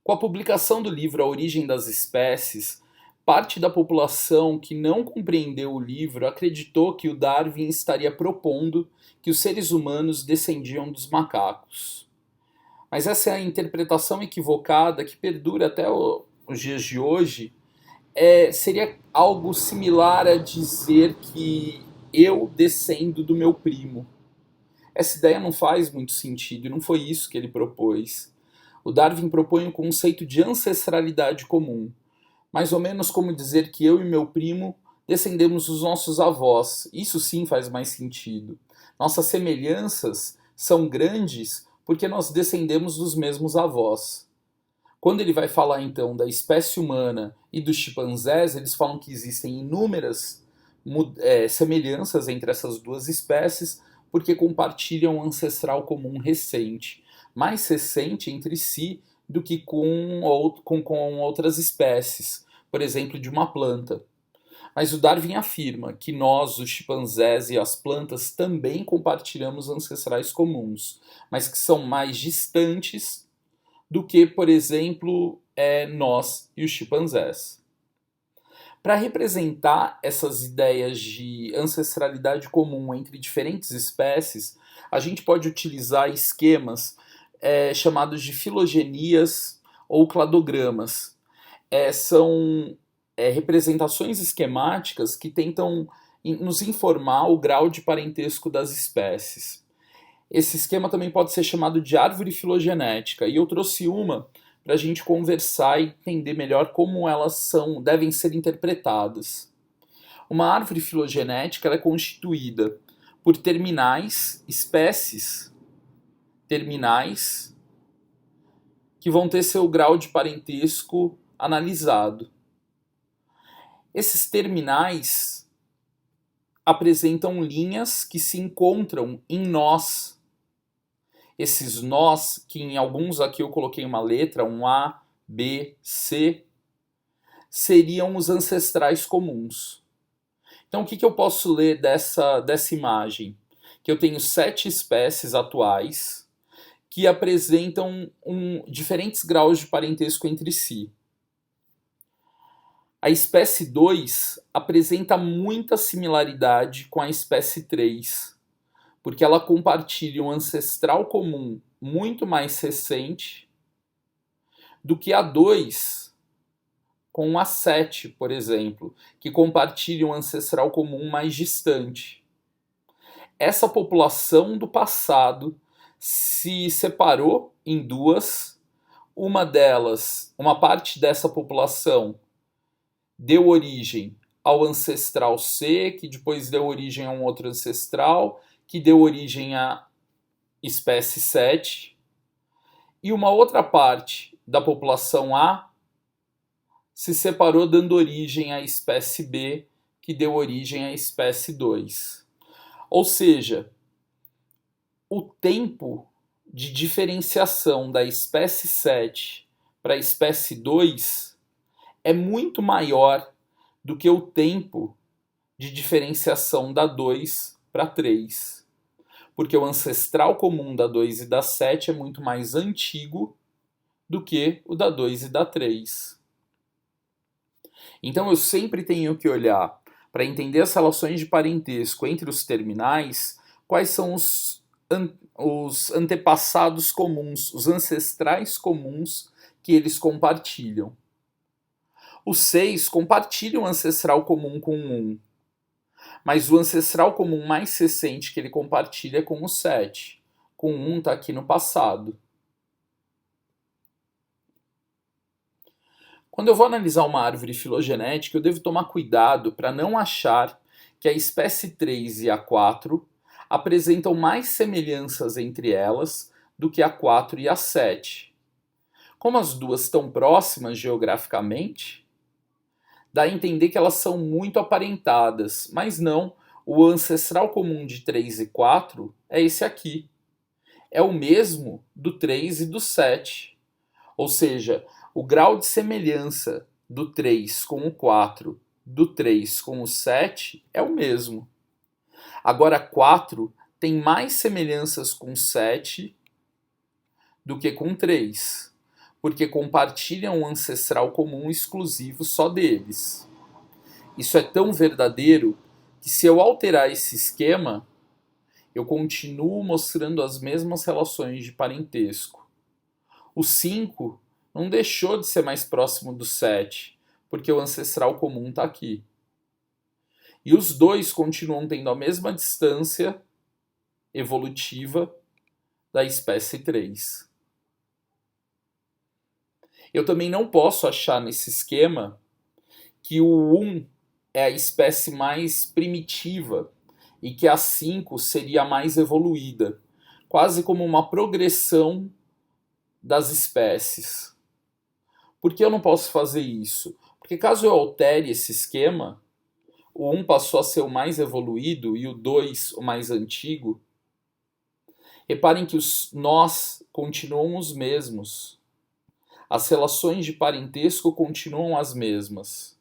Com a publicação do livro A Origem das Espécies, parte da população que não compreendeu o livro acreditou que o Darwin estaria propondo que os seres humanos descendiam dos macacos. Mas essa é a interpretação equivocada que perdura até os dias de hoje. Seria algo similar a dizer que eu descendo do meu primo. Essa ideia não faz muito sentido e não foi isso que ele propôs. O Darwin propõe o conceito de ancestralidade comum, mais ou menos como dizer que eu e meu primo descendemos dos nossos avós. Isso sim faz mais sentido. Nossas semelhanças são grandes porque nós descendemos dos mesmos avós. Quando ele vai falar então da espécie humana e dos chimpanzés, eles falam que existem inúmeras semelhanças entre essas duas espécies porque compartilham um ancestral comum recente, mais recente entre si do que com outras espécies, por exemplo, de uma planta. Mas o Darwin afirma que nós, os chimpanzés e as plantas, também compartilhamos ancestrais comuns, mas que são mais distantes do que, por exemplo, nós e os chimpanzés. Para representar essas ideias de ancestralidade comum entre diferentes espécies, a gente pode utilizar esquemas chamados de filogenias ou cladogramas. São representações esquemáticas que tentam nos informar o grau de parentesco das espécies. Esse esquema também pode ser chamado de árvore filogenética, e eu trouxe uma para a gente conversar e entender melhor como elas devem ser interpretadas. Uma árvore filogenética é constituída por terminais, espécies terminais, que vão ter seu grau de parentesco analisado. Esses terminais apresentam linhas que se encontram em nós. Esses nós, que em alguns aqui eu coloquei uma letra, um A, B, C, seriam os ancestrais comuns. Então o que eu posso ler dessa imagem? Que eu tenho 7 espécies atuais que apresentam diferentes graus de parentesco entre si. A espécie 2 apresenta muita similaridade com a espécie 3, porque ela compartilha um ancestral comum muito mais recente do que a 2 com a 7, por exemplo, que compartilha um ancestral comum mais distante. Essa população do passado se separou em duas. Uma parte dessa população deu origem ao ancestral C, que depois deu origem a um outro ancestral, que deu origem à espécie 7, e uma outra parte da população A se separou dando origem à espécie B, que deu origem à espécie 2. Ou seja, o tempo de diferenciação da espécie 7 para a espécie 2 é muito maior do que o tempo de diferenciação da 2 para 3. Porque o ancestral comum da 2 e da 7 é muito mais antigo do que o da 2 e da 3. Então eu sempre tenho que olhar para entender as relações de parentesco entre os terminais, quais são os antepassados comuns, os ancestrais comuns que eles compartilham. Os 6 compartilham um ancestral comum com o 1, mas o ancestral comum mais recente que ele compartilha é com o 7. Com o 1 está aqui no passado. Quando eu vou analisar uma árvore filogenética, eu devo tomar cuidado para não achar que a espécie 3 e a 4 apresentam mais semelhanças entre elas do que a 4 e a 7. Como as duas estão próximas geograficamente, dá a entender que elas são muito aparentadas, mas não, o ancestral comum de 3 e 4 é esse aqui. É o mesmo do 3 e do 7. Ou seja, o grau de semelhança do 3 com o 4, do 3 com o 7 é o mesmo. Agora 4 tem mais semelhanças com 7 do que com 3. porque compartilham um ancestral comum exclusivo só deles. Isso é tão verdadeiro que, se eu alterar esse esquema, eu continuo mostrando as mesmas relações de parentesco. O 5 não deixou de ser mais próximo do 7, porque o ancestral comum está aqui. E os dois continuam tendo a mesma distância evolutiva da espécie 3. Eu também não posso achar nesse esquema que o 1 é a espécie mais primitiva e que a 5 seria a mais evoluída, quase como uma progressão das espécies. Por que eu não posso fazer isso? Porque caso eu altere esse esquema, o 1 passou a ser o mais evoluído e o 2 o mais antigo. Reparem que os nós continuam os mesmos. As relações de parentesco continuam as mesmas.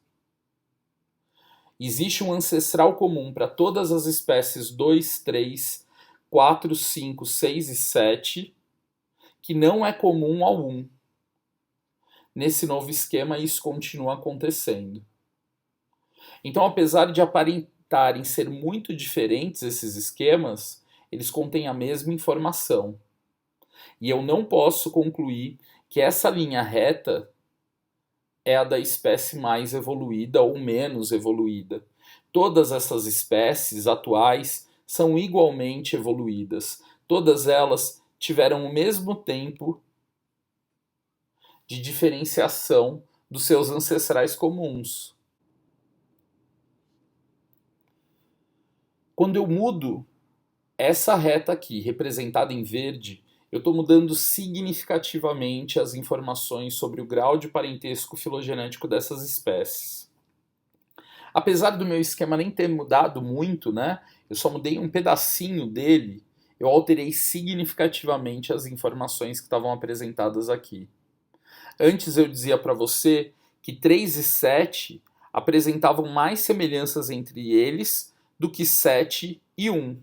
Existe um ancestral comum para todas as espécies 2, 3, 4, 5, 6 e 7, que não é comum ao 1. Nesse novo esquema, isso continua acontecendo. Então, apesar de aparentarem ser muito diferentes esses esquemas, eles contêm a mesma informação. E eu não posso concluir que essa linha reta é a da espécie mais evoluída ou menos evoluída. Todas essas espécies atuais são igualmente evoluídas. Todas elas tiveram o mesmo tempo de diferenciação dos seus ancestrais comuns. Quando eu mudo essa reta aqui, representada em verde, eu estou mudando significativamente as informações sobre o grau de parentesco filogenético dessas espécies. Apesar do meu esquema nem ter mudado muito, né? Eu só mudei um pedacinho dele, eu alterei significativamente as informações que estavam apresentadas aqui. Antes eu dizia para você que 3 e 7 apresentavam mais semelhanças entre eles do que 7 e 1.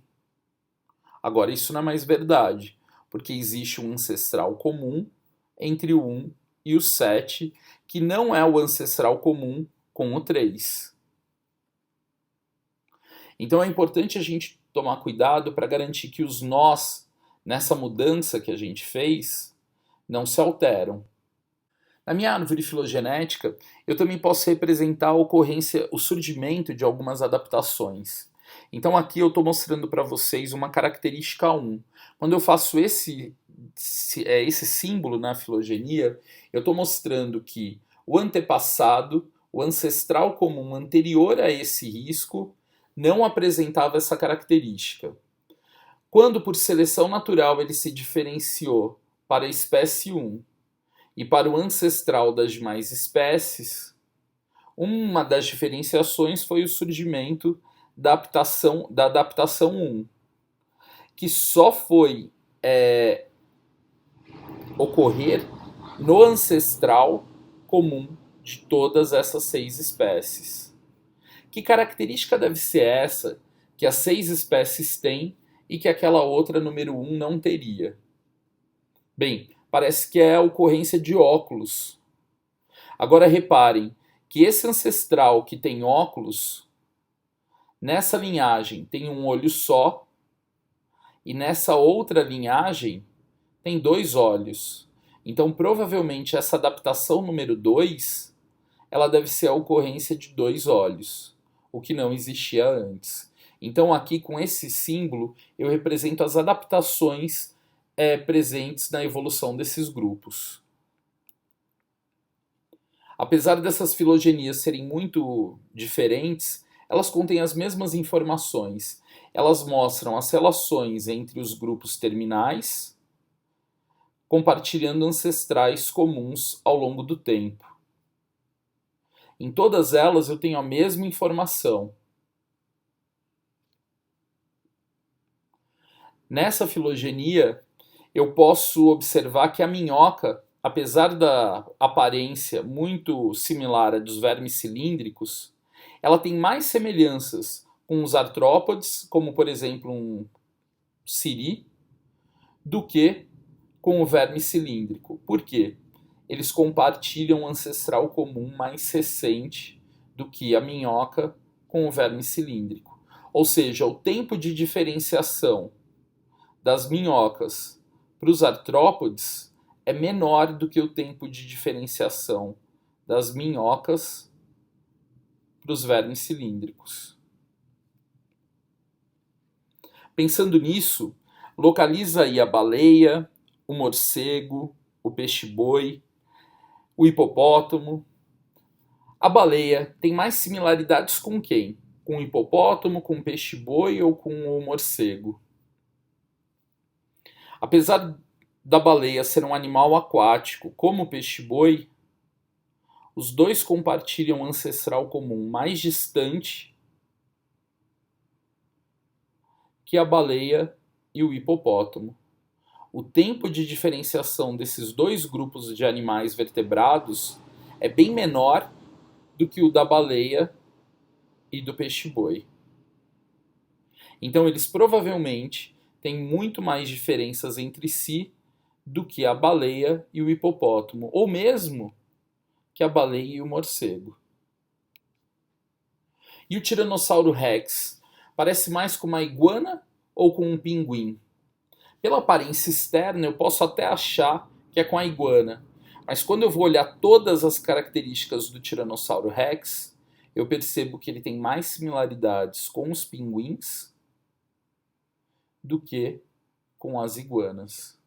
Agora isso não é mais verdade, porque existe um ancestral comum entre o 1 e o 7, que não é o ancestral comum com o 3. Então é importante a gente tomar cuidado para garantir que os nós, nessa mudança que a gente fez, não se alteram. Na minha árvore filogenética, eu também posso representar a ocorrência, o surgimento de algumas adaptações. Então aqui eu estou mostrando para vocês uma característica 1. Quando eu faço esse símbolo na filogenia, eu estou mostrando que o antepassado, o ancestral comum anterior a esse risco, não apresentava essa característica. Quando por seleção natural ele se diferenciou para a espécie 1 e para o ancestral das demais espécies, uma das diferenciações foi o surgimento da adaptação 1, que só foi ocorrer no ancestral comum de todas essas 6 espécies. Que característica deve ser essa que as 6 espécies têm e que aquela outra número 1 não teria? Bem, parece que é a ocorrência de óculos. Agora reparem que esse ancestral que tem óculos, nessa linhagem tem um olho só, e nessa outra linhagem tem 2 olhos. Então provavelmente essa adaptação número 2, ela deve ser a ocorrência de 2 olhos, o que não existia antes. Então aqui com esse símbolo eu represento as adaptações presentes na evolução desses grupos. Apesar dessas filogenias serem muito diferentes, elas contêm as mesmas informações. Elas mostram as relações entre os grupos terminais, compartilhando ancestrais comuns ao longo do tempo. Em todas elas eu tenho a mesma informação. Nessa filogenia, eu posso observar que a minhoca, apesar da aparência muito similar à dos vermes cilíndricos, ela tem mais semelhanças com os artrópodes, como por exemplo um siri, do que com o verme cilíndrico. Por quê? eles compartilham um ancestral comum mais recente do que a minhoca com o verme cilíndrico. Ou seja, o tempo de diferenciação das minhocas para os artrópodes é menor do que o tempo de diferenciação das minhocas para os vermes cilíndricos. Pensando nisso, localiza aí a baleia, o morcego, o peixe-boi, o hipopótamo. A baleia tem mais similaridades com quem? Com o hipopótamo, com o peixe-boi ou com o morcego? Apesar da baleia ser um animal aquático, como o peixe-boi, os dois compartilham um ancestral comum mais distante que a baleia e o hipopótamo. O tempo de diferenciação desses dois grupos de animais vertebrados é bem menor do que o da baleia e do peixe-boi. Então eles provavelmente têm muito mais diferenças entre si do que a baleia e o hipopótamo, ou mesmo que a baleia e o morcego. E o Tiranossauro Rex parece mais com uma iguana ou com um pinguim? Pela aparência externa eu posso até achar que é com a iguana, mas quando eu vou olhar todas as características do Tiranossauro Rex, eu percebo que ele tem mais similaridades com os pinguins do que com as iguanas.